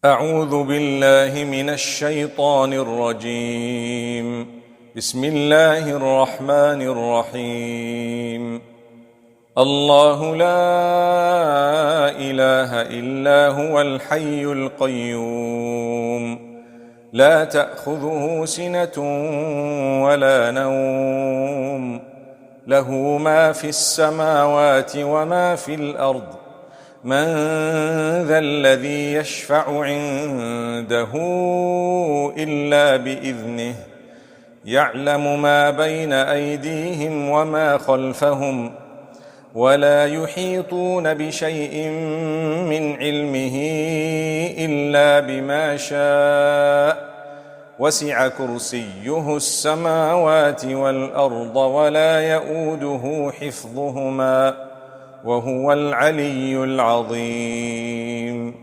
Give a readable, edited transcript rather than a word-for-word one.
أعوذ بالله من الشيطان الرجيم. بسم الله الرحمن الرحيم. الله لا إله إلا هو الحي القيوم، لا تأخذه سنة ولا نوم، له ما في السماوات وما في الأرض، من ذا الذي يشفع عنده إلا بإذنه، يعلم ما بين أيديهم وما خلفهم، ولا يحيطون بشيء من علمه إلا بما شاء، وسع كرسيه السماوات والأرض ولا يئوده حفظهما، وهو العلي العظيم.